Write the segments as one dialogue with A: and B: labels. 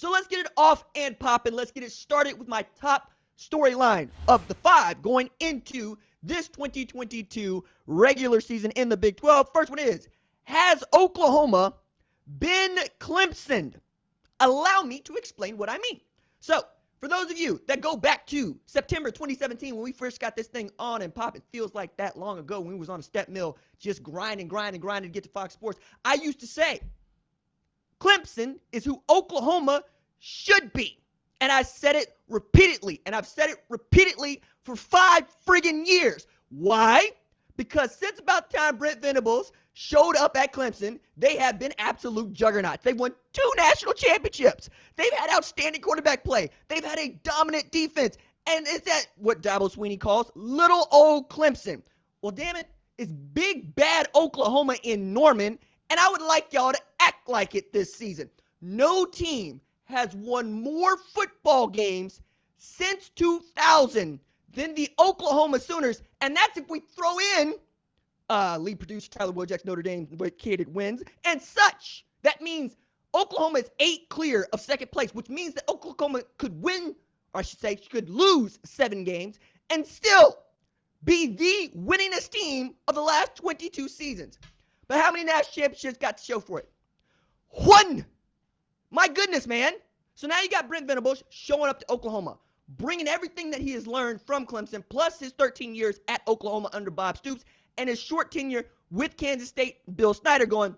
A: So let's get it off and popping. Let's get it started with my top storyline of the 5 going into this 2022 regular season in the Big 12. First one is, has Oklahoma been Clemsoned? Allow me to explain what I mean. So, for those of you that go back to September 2017 when we first got this thing on and pop, it feels like that long ago when we was on a step mill just grinding to get to Fox Sports. I used to say Clemson is who Oklahoma should be. And I said it repeatedly, and I've said it repeatedly for 5 friggin' years. Why? Because since about the time Brent Venables showed up at Clemson, they have been absolute juggernauts. They've won 2 national championships. They've had outstanding quarterback play. They've had a dominant defense. And is that what Dabo Swinney calls little old Clemson? Well, damn it, it's big, bad Oklahoma in Norman, and I would like y'all to act like it this season. No team has won more football games since 2000 than the Oklahoma Sooners, and that's if we throw in lead producer Tyler Wojcik's Notre Dame vacated wins and such. That means Oklahoma is 8 clear of second place, which means that Oklahoma could win, or I should say, could lose 7 games and still be the winningest team of the last 22 seasons. But how many national championships got to show for it? 1. My goodness, man. So now you got Brent Venables showing up to Oklahoma, bringing everything that he has learned from Clemson, plus his 13 years at Oklahoma under Bob Stoops, and his short tenure with Kansas State, Bill Snyder, going,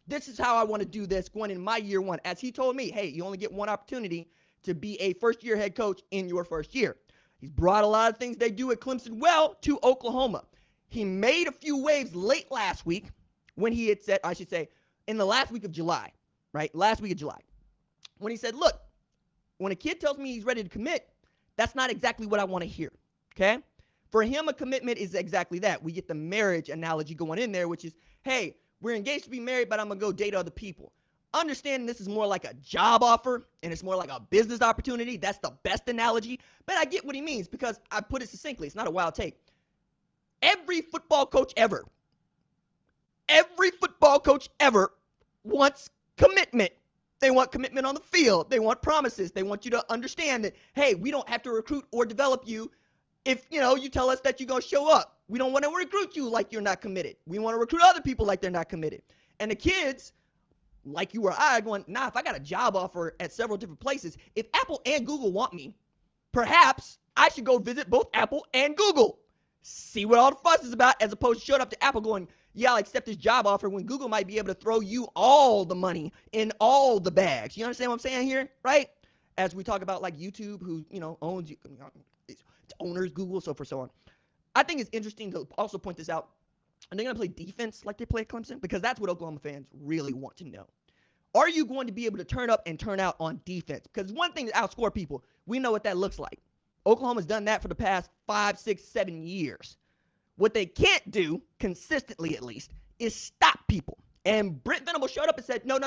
A: this is how I want to do this going in my year 1. As he told me, hey, you only get 1 opportunity to be a first-year head coach in your first year. He's brought a lot of things they do at Clemson well to Oklahoma. He made a few waves late last week when he had said, I should say, in the last week of July, right? Last week of July. When he said, look, when a kid tells me he's ready to commit, that's not exactly what I want to hear, okay? For him, a commitment is exactly that. We get the marriage analogy going in there, which is, hey, we're engaged to be married, but I'm going to go date other people. Understanding this is more like a job offer and it's more like a business opportunity. That's the best analogy. But I get what he means because I put it succinctly. It's not a wild take. Every football coach ever wants commitment. They want commitment on the field. They want promises. They want you to understand that, hey, we don't have to recruit or develop you if, you tell us that you're going to show up. We don't want to recruit you like you're not committed. We want to recruit other people like they're not committed. And the kids, like you or I, are going, nah, if I got a job offer at several different places, if Apple and Google want me, perhaps I should go visit both Apple and Google. See what all the fuss is about, as opposed to showing up to Apple going, yeah, I'll accept this job offer when Google might be able to throw you all the money in all the bags. You understand what I'm saying here, right? As we talk about like YouTube, who, owns its owners, Google, so forth, so on. I think it's interesting to also point this out. Are they going to play defense like they play at Clemson? Because that's what Oklahoma fans really want to know. Are you going to be able to turn up and turn out on defense? Because one thing to outscore people, we know what that looks like. Oklahoma's done that for the past 5, 6, 7 years. What they can't do, consistently at least, is stop people. And Brent Venables showed up and said, no.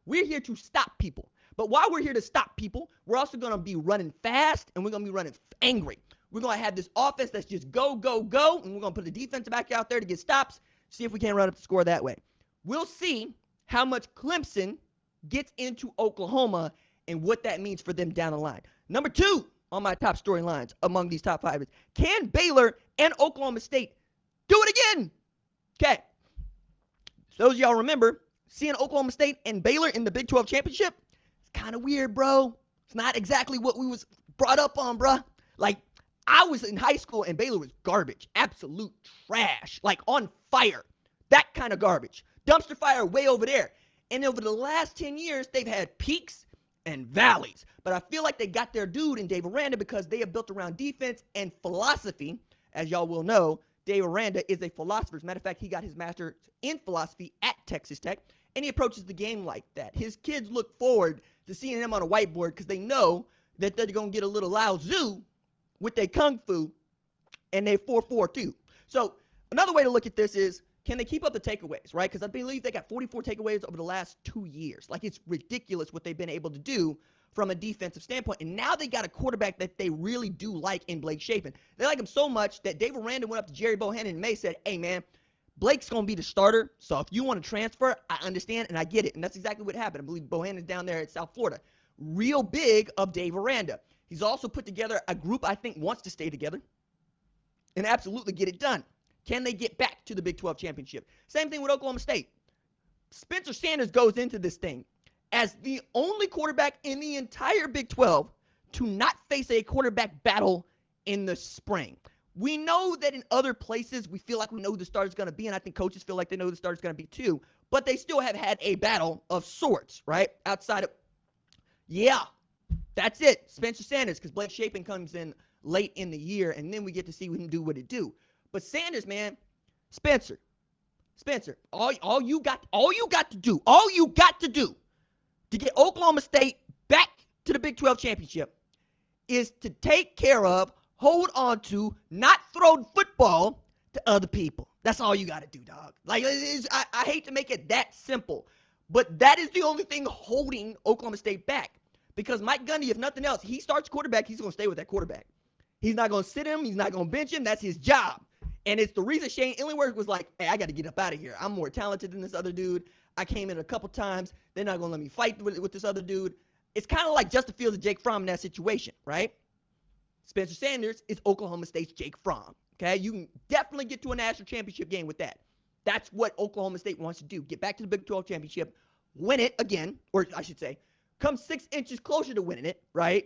A: We're here to stop people. But while we're here to stop people, we're also going to be running fast, and we're going to be running angry. We're going to have this offense that's just go, and we're going to put the defense back out there to get stops, see if we can't run up the score that way. We'll see how much Clemson gets into Oklahoma and what that means for them down the line. Number 2 on my top storylines among these top 5 is, can Baylor and Oklahoma State do it again? Okay. So those of y'all remember seeing Oklahoma State and Baylor in the Big 12 championship? It's kind of weird, bro. It's not exactly what we was brought up on, bro. Like, I was in high school and Baylor was garbage. Absolute trash. Like, on fire. That kind of garbage. Dumpster fire way over there. And over the last 10 years, they've had peaks and valleys. But I feel like they got their dude in Dave Aranda because they have built around defense and philosophy. As y'all will know, Dave Aranda is a philosopher. As a matter of fact, he got his master's in philosophy at Texas Tech, and he approaches the game like that. His kids look forward to seeing him on a whiteboard because they know that they're going to get a little Lao Tzu with their kung fu and their 4-4-2. So another way to look at this is, can they keep up the takeaways, right? Because I believe they got 44 takeaways over the last 2 years. Like, it's ridiculous what they've been able to do from a defensive standpoint. And now they got a quarterback that they really do like in Blake Shapen. They like him so much that Dave Aranda went up to Jerry Bohannon in May, said, hey, man, Blake's going to be the starter. So if you want to transfer, I understand and I get it. And that's exactly what happened. I believe Bohannon's down there at South Florida. real big of Dave Aranda. He's also put together a group I think wants to stay together and absolutely get it done. Can they get back to the Big 12 championship? Same thing with Oklahoma State. Spencer Sanders goes into this thing as the only quarterback in the entire Big 12 to not face a quarterback battle in the spring. We know that in other places we feel like we know who the starter's going to be, and I think coaches feel like they know who the starter's going to be too, but they still have had a battle of sorts, right? Outside of, that's it, Spencer Sanders, because Blake Shapen comes in late in the year, and then we get to see him do what it do. But Sanders, man, Spencer, all you got to do to get Oklahoma State back to the Big 12 championship is to take care of, hold on to, not throw the football to other people. That's all you got to do, dog. Like, I hate to make it that simple, but that is the only thing holding Oklahoma State back. Because Mike Gundy, if nothing else, he starts quarterback, he's going to stay with that quarterback. He's not going to sit him. He's not going to bench him. That's his job. And it's the reason Shane Illingworth was like, hey, I got to get up out of here. I'm more talented than this other dude. I came in a couple times. They're not going to let me fight with this other dude. It's kind of like Justin Fields and Jake Fromm in that situation, right? Spencer Sanders is Oklahoma State's Jake Fromm, okay? You can definitely get to a national championship game with that. That's what Oklahoma State wants to do. Get back to the Big 12 championship, win it again, or I should say, come 6 inches closer to winning it, right?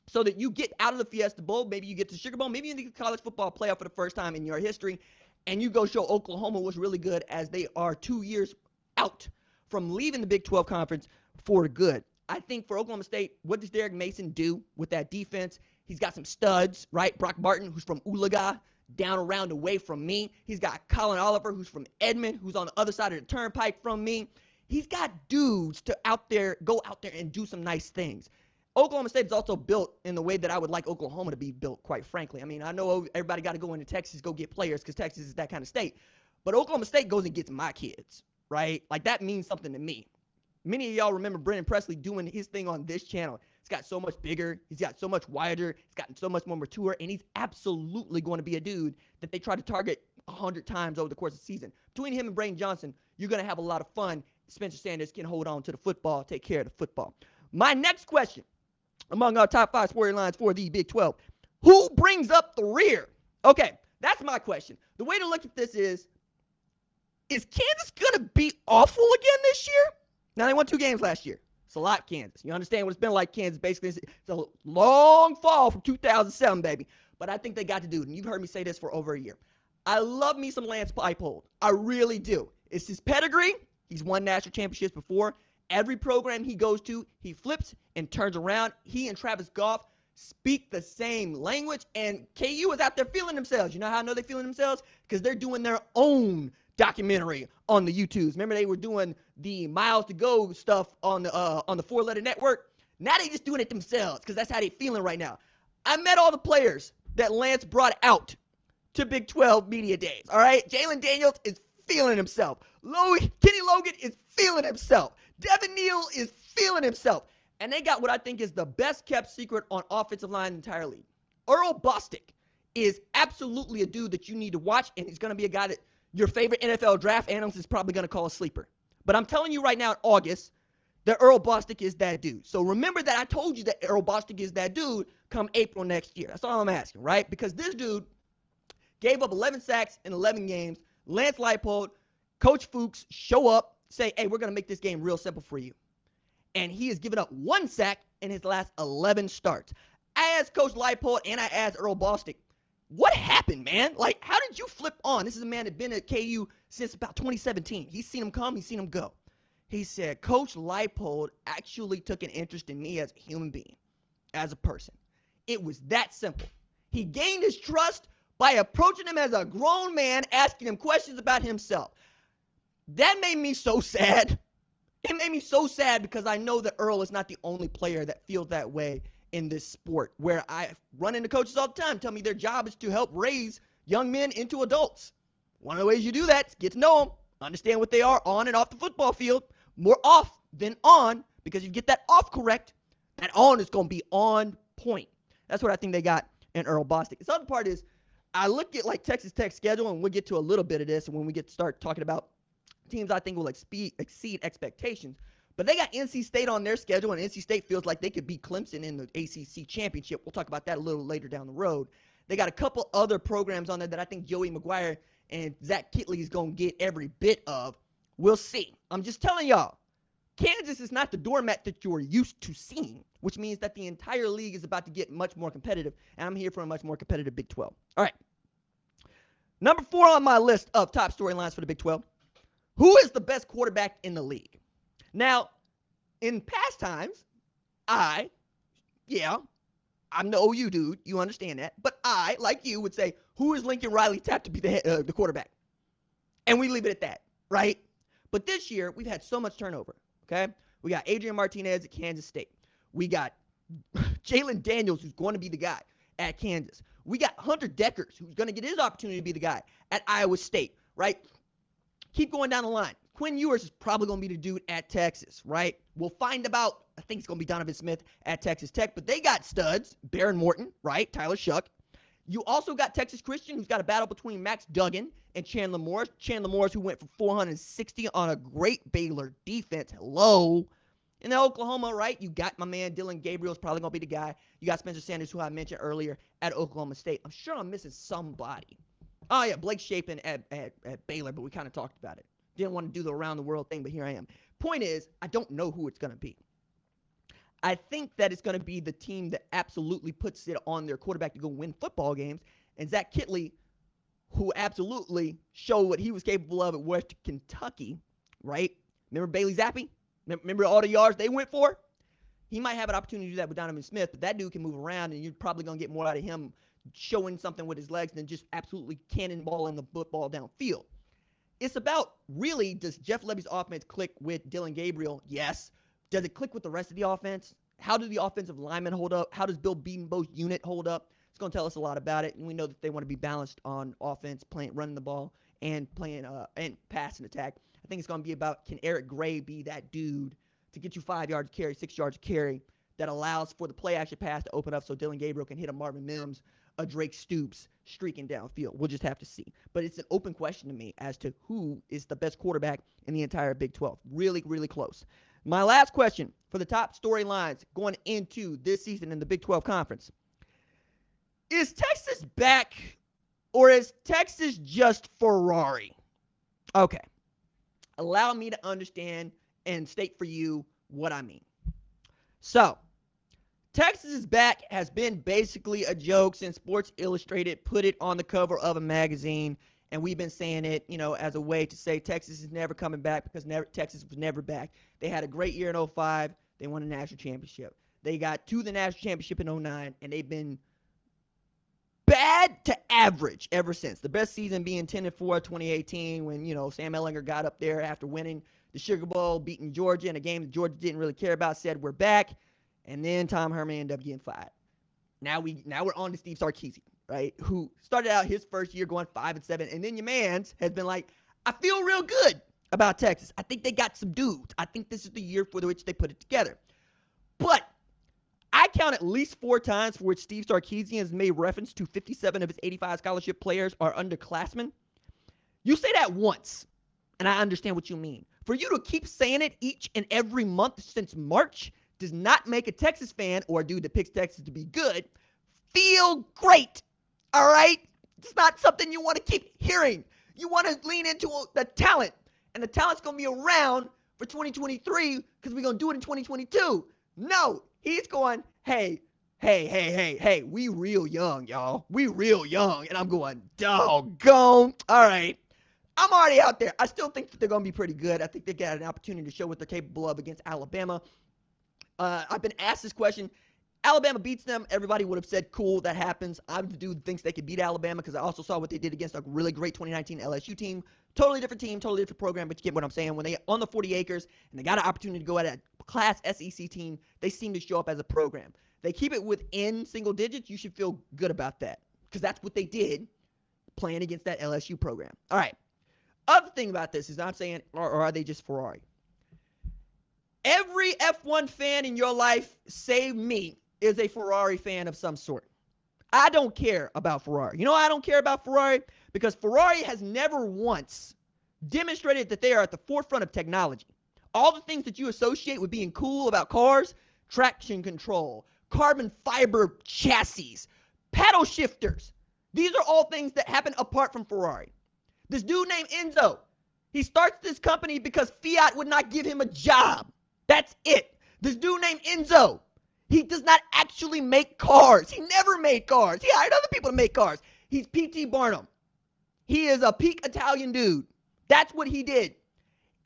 A: So that you get out of the Fiesta Bowl, maybe you get to Sugar Bowl, maybe you get the college football playoff for the first time in your history, and you go show Oklahoma was really good as they are 2 years out from leaving the Big 12 conference for good. I think for Oklahoma State, what does Derek Mason do with that defense? He's got some studs, right? Brock Barton, who's from Oolaga, down around away from me. He's got Colin Oliver, who's from Edmond, who's on the other side of the turnpike from me. He's got dudes to go out there and do some nice things. Oklahoma State is also built in the way that I would like Oklahoma to be built, quite frankly. I mean, I know everybody got to go into Texas, go get players, because Texas is that kind of state. But Oklahoma State goes and gets my kids, right? Like, that means something to me. Many of y'all remember Brendan Presley doing his thing on this channel. He's got so much bigger. He's got so much wider. He's gotten so much more mature. And he's absolutely going to be a dude that they try to target 100 times over the course of the season. Between him and Braden Johnson, you're going to have a lot of fun. Spencer Sanders can hold on to the football, take care of the football. My next question, among our top 5 storylines for the Big 12, who brings up the rear? Okay, that's my question. The way to look at this is Kansas going to be awful again this year? Now, they won 2 games last year. It's a lot, Kansas. You understand what it's been like, Kansas? Basically, it's a long fall from 2007, baby. But I think they got to do it, and you've heard me say this for over a year. I love me some Lance Leipold. I really do. It's his pedigree. He's won national championships before. Every program he goes to, he flips and turns around. He and Travis Goff speak the same language, and KU is out there feeling themselves. You know how I know they're feeling themselves? Because they're doing their own documentary on the YouTubes. Remember, they were doing the Miles to Go stuff on the 4-letter network? Now they just doing it themselves, because that's how they feeling right now. I met all the players that Lance brought out to Big 12 media days, all right? Jalen Daniels is feeling himself. Kenny Logan is feeling himself. Devin Neal is feeling himself. And they got what I think is the best kept secret on offensive line in the entire league. Earl Bostic is absolutely a dude that you need to watch, and he's going to be a guy that your favorite NFL draft analyst is probably going to call a sleeper. But I'm telling you right now in August that Earl Bostic is that dude. So remember that I told you that Earl Bostic is that dude come April next year. That's all I'm asking, right? Because this dude gave up 11 sacks in 11 games. Lance Leipold, Coach Fuchs show up, say, hey, we're going to make this game real simple for you. And he has given up 1 sack in his last 11 starts. I asked Coach Leipold and I asked Earl Bostic, what happened, man? Like, how did you flip on? This is a man that's been at KU since about 2017. He's seen him come. He's seen him go. He said, Coach Leipold actually took an interest in me as a human being, as a person. It was that simple. He gained his trust by approaching him as a grown man, asking him questions about himself. That made me so sad. It made me so sad because I know that Earl is not the only player that feels that way in this sport, where I run into coaches all the time tell me their job is to help raise young men into adults. One of the ways you do that is get to know them, understand what they are on and off the football field, more off than on, because if you get that off correct, that on is going to be on point. That's what I think they got in Earl Bostic. The other part is I look at like Texas Tech's schedule, and we'll get to a little bit of this when we get to start talking about teams I think will exceed expectations. But they got NC State on their schedule, and NC State feels like they could beat Clemson in the ACC championship. We'll talk about that a little later down the road. They got a couple other programs on there that I think Joey McGuire and Zach Kittley is going to get every bit of. We'll see. I'm just telling y'all, Kansas is not the doormat that you're used to seeing, which means that the entire league is about to get much more competitive, and I'm here for a much more competitive Big 12. All right. Number 4 on my list of top storylines for the Big 12. Who is the best quarterback in the league? Now, in past times, I'm the OU dude. You understand that. But I, like you, would say, who is Lincoln Riley tapped to be the quarterback? And we leave it at that, right? But this year, we've had so much turnover, okay? We got Adrian Martinez at Kansas State. We got Jalen Daniels, who's going to be the guy at Kansas. We got Hunter Deckers, who's going to get his opportunity to be the guy at Iowa State, right? Keep going down the line. Quinn Ewers is probably going to be the dude at Texas, right? We'll find about, I think it's going to be Donovan Smith at Texas Tech, but they got studs, Baron Morton, right? Tyler Shuck. You also got Texas Christian, who's got a battle between Max Duggan and Chandler Morris. Chandler Morris, who went for 460 on a great Baylor defense. Hello. In Oklahoma, right, you got my man Dylan Gabriel's probably going to be the guy. You got Spencer Sanders, who I mentioned earlier, at Oklahoma State. I'm sure I'm missing somebody. Oh, yeah, Blake Shapen at Baylor, but we kind of talked about it. Didn't want to do the around the world thing, but here I am. Point is, I don't know who it's going to be. I think that it's going to be the team that absolutely puts it on their quarterback to go win football games. And Zach Kittley, who absolutely showed what he was capable of at West Kentucky, right? Remember Bailey Zappi? Remember all the yards they went for? He might have an opportunity to do that with Donovan Smith, but that dude can move around, and you're probably going to get more out of him showing something with his legs than just absolutely cannonballing the football downfield. It's about, really, does Jeff Lebby's offense click with Dylan Gabriel? Yes. Does it click with the rest of the offense? How do the offensive linemen hold up? How does Bill Bedenbaugh's unit hold up? It's going to tell us a lot about it, and we know that they want to be balanced on offense, running the ball, and playing and pass and attack. I think it's going to be about, can Eric Gray be that dude to get you 5 yards of carry, 6 yards of carry that allows for the play action pass to open up so Dylan Gabriel can hit a Marvin Mims, a Drake Stoops streaking downfield. We'll just have to see. But it's an open question to me as to who is the best quarterback in the entire Big 12. Really, really close. My last question for the top storylines going into this season in the Big 12 Conference. Is Texas back, or is Texas just Ferrari? Okay. Allow me to understand and state for you what I mean. So, Texas is back has been basically a joke since Sports Illustrated put it on the cover of a magazine, and we've been saying it, as a way to say Texas is never coming back because Texas was never back. They had a great year in 2005. They won a national championship. They got to the national championship in 2009, and they've been bad to average ever since. The best season being 10-4 2018 when, Sam Ehlinger got up there after winning the Sugar Bowl, beating Georgia in a game that Georgia didn't really care about, said we're back, and then Tom Herman ended up getting fired. Now we're on to Steve Sarkisian, right, who started out his first year going 5-7, and then your man's has been like, I feel real good about Texas. I think they got some dudes. I think this is the year for which they put it together. But I count at least 4 times for which Steve Sarkisian has made reference to 57 of his 85 scholarship players are underclassmen. You say that once, and I understand what you mean. For you to keep saying it each and every month since March does not make a Texas fan or a dude that picks Texas to be good feel great, all right? It's not something you want to keep hearing. You want to lean into the talent, and the talent's going to be around for 2023 because we're going to do it in 2022. No, he's going, hey, we real young, y'all. We real young. And I'm going, doggone. All right. I'm already out there. I still think that they're going to be pretty good. I think they got an opportunity to show what they're capable of against Alabama. I've been asked this question. Alabama beats them. Everybody would have said, cool, that happens. I'm the dude who thinks they could beat Alabama because I also saw what they did against a really great 2019 LSU team. Totally different team, totally different program, but you get what I'm saying. When they on the 40 acres and they got an opportunity to go at a class SEC team, they seem to show up as a program. They keep it within single digits. You should feel good about that because that's what they did playing against that LSU program. All right. Other thing about this is I'm saying, or are they just Ferrari? Every F1 fan in your life, save me, is a Ferrari fan of some sort. I don't care about Ferrari. You know why I don't care about Ferrari? Because Ferrari has never once demonstrated that they are at the forefront of technology. All the things that you associate with being cool about cars, traction control, carbon fiber chassis, paddle shifters. These are all things that happen apart from Ferrari. This dude named Enzo, he starts this company because Fiat would not give him a job. That's it. This dude named Enzo, he does not actually make cars. He never made cars. He hired other people to make cars. He's P.T. Barnum. He is a peak Italian dude. That's what he did.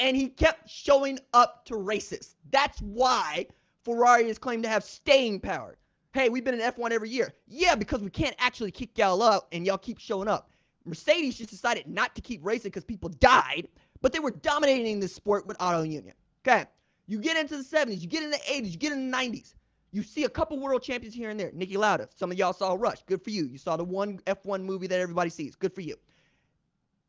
A: And he kept showing up to races. That's why Ferrari is claimed to have staying power. Hey, we've been in F1 every year. Yeah, because we can't actually kick y'all out and y'all keep showing up. Mercedes just decided not to keep racing because people died, but they were dominating this sport with auto union. Okay, you get into the 70s, you get in the 80s, you get in the 90s. You see a couple world champions here and there. Niki Lauda, some of y'all saw Rush. Good for you. You saw the one F1 movie that everybody sees. Good for you.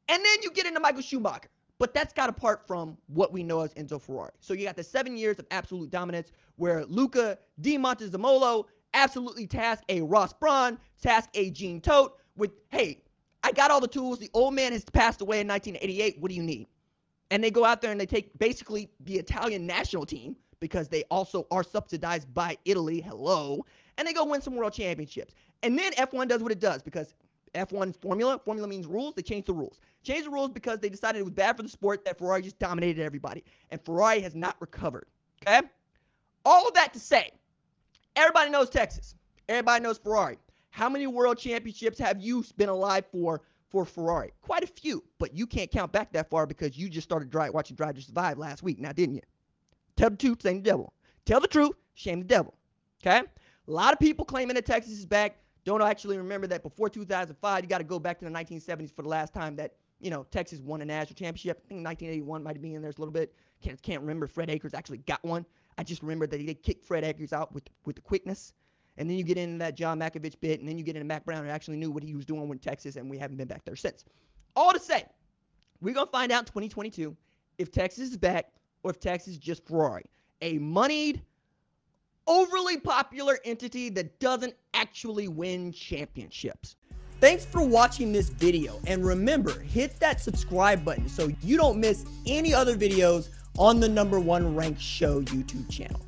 A: And then you get into Michael Schumacher. But that's got apart from what we know as Enzo Ferrari. So you got the 7 years of absolute dominance where Luca Di Montezemolo absolutely tasked a Ross Brawn, tasked a Gene Todt with, hey, I got all the tools. The old man has passed away in 1988. What do you need? And they go out there and they take basically the Italian national team because they also are subsidized by Italy. Hello. And they go win some world championships. And then F1 does what it does because F1 formula means rules. They changed the rules. Changed the rules because they decided it was bad for the sport that Ferrari just dominated everybody. And Ferrari has not recovered. Okay? All of that to say, everybody knows Texas. Everybody knows Ferrari. How many world championships have you been alive for Ferrari? Quite a few. But you can't count back that far because you just started watching Drive to Survive last week. Now, didn't you? Tell the truth, shame the devil. Tell the truth, shame the devil. Okay? A lot of people claiming that Texas is back. Don't actually remember that before 2005, you got to go back to the 1970s for the last time that, Texas won a national championship. I think 1981 might be in there a little bit. Can't remember if Fred Akers actually got one. I just remember that they kicked Fred Akers out with the quickness. And then you get into that John Malkovich bit, and then you get into Mac Brown, who actually knew what he was doing with Texas, and we haven't been back there since. All to say, we're going to find out in 2022 if Texas is back or if Texas is just Ferrari. A moneyed, overly popular entity that doesn't actually win championships. Thanks for watching this video, and remember, hit that subscribe button so you don't miss any other videos on the #1 ranked show YouTube channel.